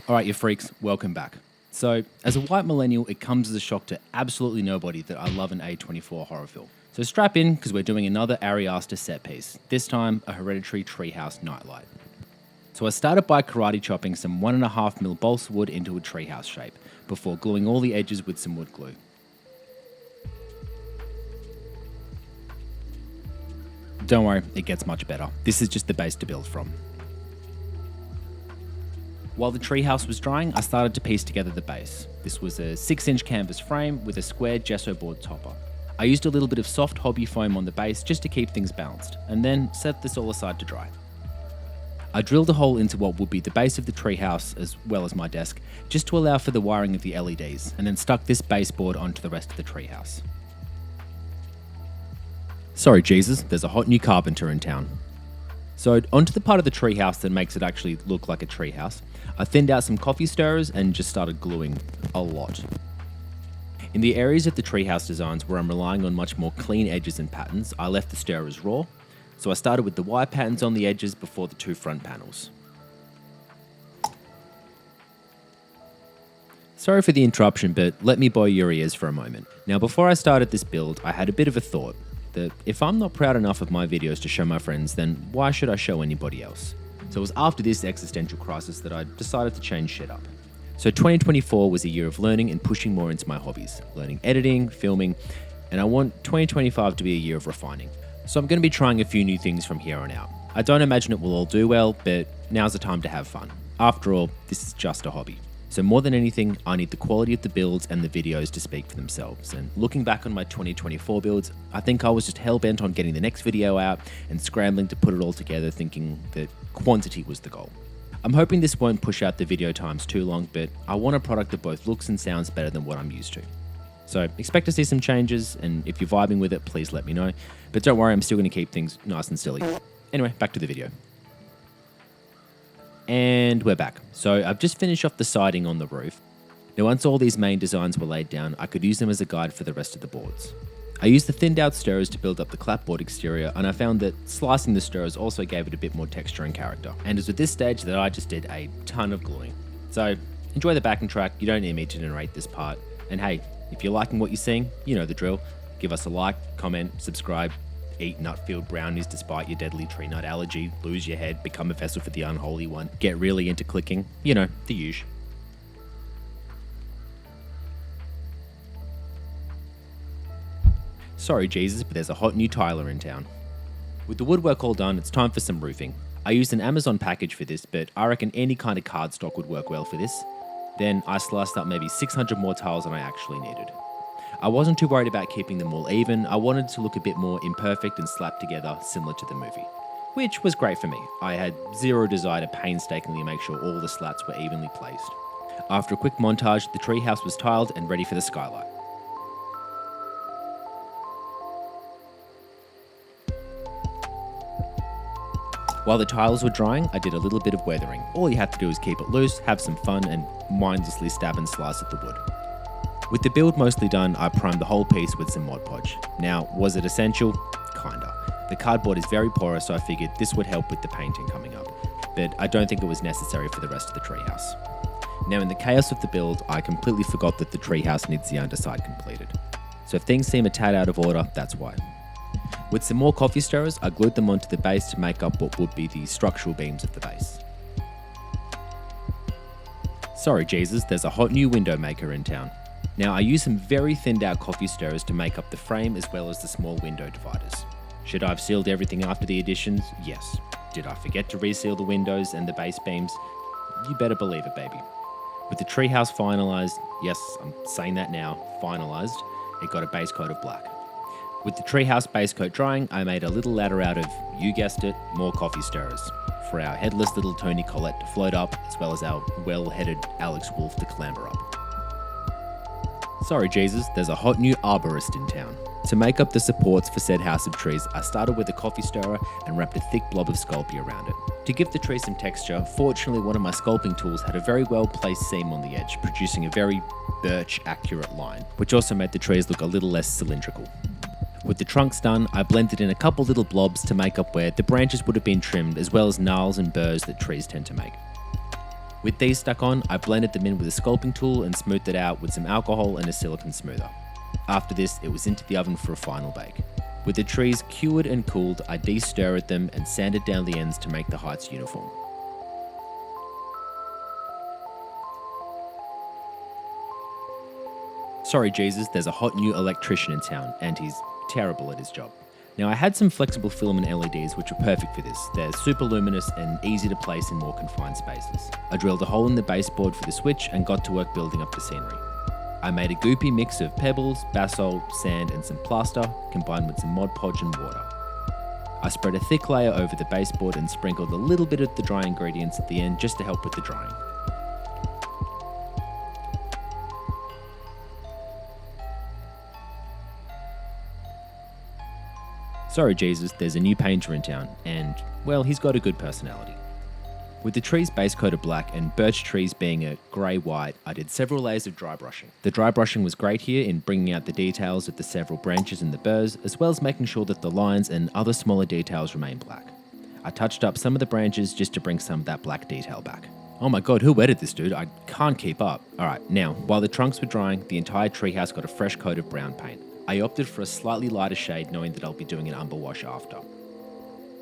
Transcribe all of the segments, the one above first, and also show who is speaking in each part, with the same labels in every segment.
Speaker 1: Alright, you freaks, welcome back. So, as a white millennial, it comes as a shock to absolutely nobody that I love an A24 horror film. So strap in, because we're doing another Ari Aster set piece, this time a Hereditary Treehouse Nightlight. So I started by karate chopping some 1.5mm balsa wood into a treehouse shape, before gluing all the edges with some wood glue. Don't worry, it gets much better. This is just the base to build from. While the treehouse was drying, I started to piece together the base. This was a 6-inch canvas frame with a square gesso board topper. I used a little bit of soft hobby foam on the base just to keep things balanced, and then set this all aside to dry. I drilled a hole into what would be the base of the treehouse as well as my desk, just to allow for the wiring of the LEDs, and then stuck this baseboard onto the rest of the treehouse. Sorry Jesus, there's a hot new carpenter in town. So onto the part of the treehouse that makes it actually look like a treehouse, I thinned out some coffee stirrers and just started gluing a lot. In the areas of the treehouse designs where I'm relying on much more clean edges and patterns, I left the stirrers raw, so I started with the wire patterns on the edges before the two front panels. Sorry for the interruption, but let me borrow your ears for a moment. Now before I started this build, I had a bit of a thought that if I'm not proud enough of my videos to show my friends, then why should I show anybody else? So it was after this existential crisis that I decided to change shit up. So 2024 was a year of learning and pushing more into my hobbies, learning editing, filming, and I want 2025 to be a year of refining. So I'm going to be trying a few new things from here on out. I don't imagine it will all do well, but now's the time to have fun. After all, this is just a hobby. So more than anything, I need the quality of the builds and the videos to speak for themselves. And looking back on my 2024 builds, I think I was just hell-bent on getting the next video out and scrambling to put it all together, thinking that quantity was the goal. I'm hoping this won't push out the video times too long, but I want a product that both looks and sounds better than what I'm used to. So expect to see some changes, and if you're vibing with it, please let me know. But don't worry, I'm still going to keep things nice and silly. Anyway, back to the video. And we're back. So I've just finished off the siding on the roof. Now once all these main designs were laid down, I could use them as a guide for the rest of the boards. I used the thinned out stirrers to build up the clapboard exterior, and I found that slicing the stirrers also gave it a bit more texture and character. And it's at this stage that I just did a ton of gluing. So enjoy the backing track, you don't need me to narrate this part. And hey, if you're liking what you're seeing, you know the drill. Give us a like, comment, subscribe, eat nut-filled brownies despite your deadly tree nut allergy, lose your head, become a vessel for the unholy one, get really into clicking, you know, the usual. Sorry Jesus, but there's a hot new tiler in town. With the woodwork all done, it's time for some roofing. I used an Amazon package for this, but I reckon any kind of cardstock would work well for this. Then I sliced up maybe 600 more tiles than I actually needed. I wasn't too worried about keeping them all even. I wanted to look a bit more imperfect and slapped together, similar to the movie. Which was great for me. I had zero desire to painstakingly make sure all the slats were evenly placed. After a quick montage, the treehouse was tiled and ready for the skylight. While the tiles were drying, I did a little bit of weathering. All you have to do is keep it loose, have some fun, and mindlessly stab and slice at the wood. With the build mostly done, I primed the whole piece with some Mod Podge. Now, was it essential? Kinda. The cardboard is very porous, so I figured this would help with the painting coming up, but I don't think it was necessary for the rest of the treehouse. Now, in the chaos of the build, I completely forgot that the treehouse needs the underside completed. So if things seem a tad out of order, that's why. With some more coffee stirrers, I glued them onto the base to make up what would be the structural beams of the base. Sorry Jesus, there's a hot new window maker in town. Now I used some very thinned out coffee stirrers to make up the frame as well as the small window dividers. Should I have sealed everything after the additions? Yes. Did I forget to reseal the windows and the base beams? You better believe it, baby. With the treehouse finalised, yes, I'm saying that now, finalised, it got a base coat of black. With the treehouse base coat drying, I made a little ladder out of, you guessed it, more coffee stirrers, for our headless little Tony Collette to float up, as well as our well-headed Alex Wolf to clamber up. Sorry Jesus, there's a hot new arborist in town. To make up the supports for said house of trees, I started with a coffee stirrer and wrapped a thick blob of Sculpey around it. To give the tree some texture, fortunately one of my sculpting tools had a very well placed seam on the edge, producing a very birch accurate line, which also made the trees look a little less cylindrical. With the trunks done, I blended in a couple little blobs to make up where the branches would have been trimmed, as well as gnarls and burrs that trees tend to make. With these stuck on, I blended them in with a sculpting tool and smoothed it out with some alcohol and a silicone smoother. After this, it was into the oven for a final bake. With the trees cured and cooled, I de-stirred them and sanded down the ends to make the heights uniform. Sorry Jesus, there's a hot new electrician in town and he's terrible at his job. Now I had some flexible filament LEDs which are perfect for this. They're super luminous and easy to place in more confined spaces. I drilled a hole in the baseboard for the switch and got to work building up the scenery. I made a goopy mix of pebbles, basalt, sand and some plaster, combined with some Mod Podge and water. I spread a thick layer over the baseboard and sprinkled a little bit of the dry ingredients at the end just to help with the drying. Sorry Jesus, there's a new painter in town and, well, he's got a good personality. With the trees base coated black and birch trees being a grey-white, I did several layers of dry brushing. The dry brushing was great here in bringing out the details of the several branches and the burrs, as well as making sure that the lines and other smaller details remain black. I touched up some of the branches just to bring some of that black detail back. Oh my god, who edited this dude? I can't keep up. Alright, now, while the trunks were drying, the entire treehouse got a fresh coat of brown paint. I opted for a slightly lighter shade knowing that I'll be doing an umber wash after.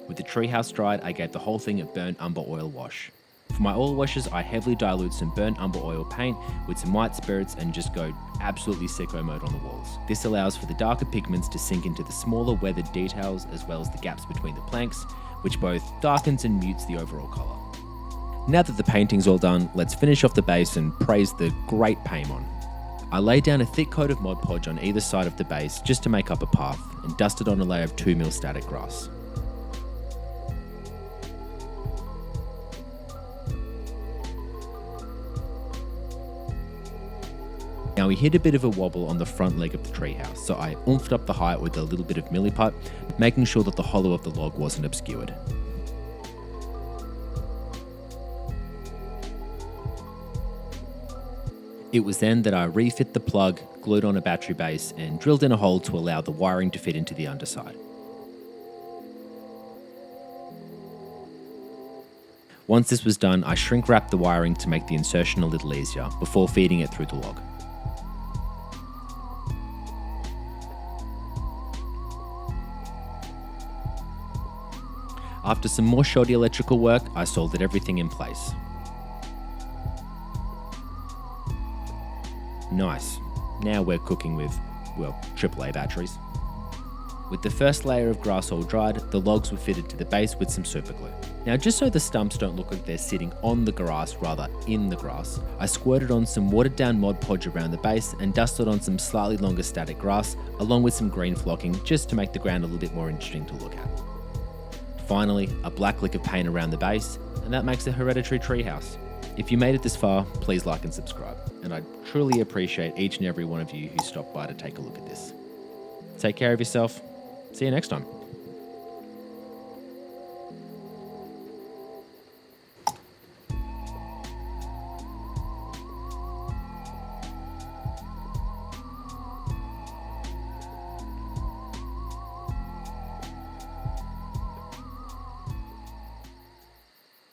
Speaker 1: With the treehouse dried, I gave the whole thing a burnt umber oil wash. For my oil washes, I heavily dilute some burnt umber oil paint with some white spirits and just go absolutely sicko mode on the walls. This allows for the darker pigments to sink into the smaller weathered details as well as the gaps between the planks, which both darkens and mutes the overall colour. Now that the painting's all done, let's finish off the base and praise the great Paimon. I laid down a thick coat of Mod Podge on either side of the base just to make up a path and dusted on a layer of 2mm static grass. Now we hit a bit of a wobble on the front leg of the treehouse, so I oomphed up the height with a little bit of milliput, making sure that the hollow of the log wasn't obscured. It was then that I refit the plug, glued on a battery base, and drilled in a hole to allow the wiring to fit into the underside. Once this was done, I shrink wrapped the wiring to make the insertion a little easier, before feeding it through the log. After some more shoddy electrical work, I soldered everything in place. Nice. Now we're cooking with, well, AAA batteries. With the first layer of grass all dried, the logs were fitted to the base with some super glue. Now just so the stumps don't look like they're sitting on the grass, rather in the grass, I squirted on some watered down Mod Podge around the base and dusted on some slightly longer static grass, along with some green flocking just to make the ground a little bit more interesting to look at. Finally, a black lick of paint around the base, and that makes a Hereditary Treehouse. If you made it this far, please like and subscribe, and I truly appreciate each and every one of you who stopped by to take a look at this. Take care of yourself. See you next time.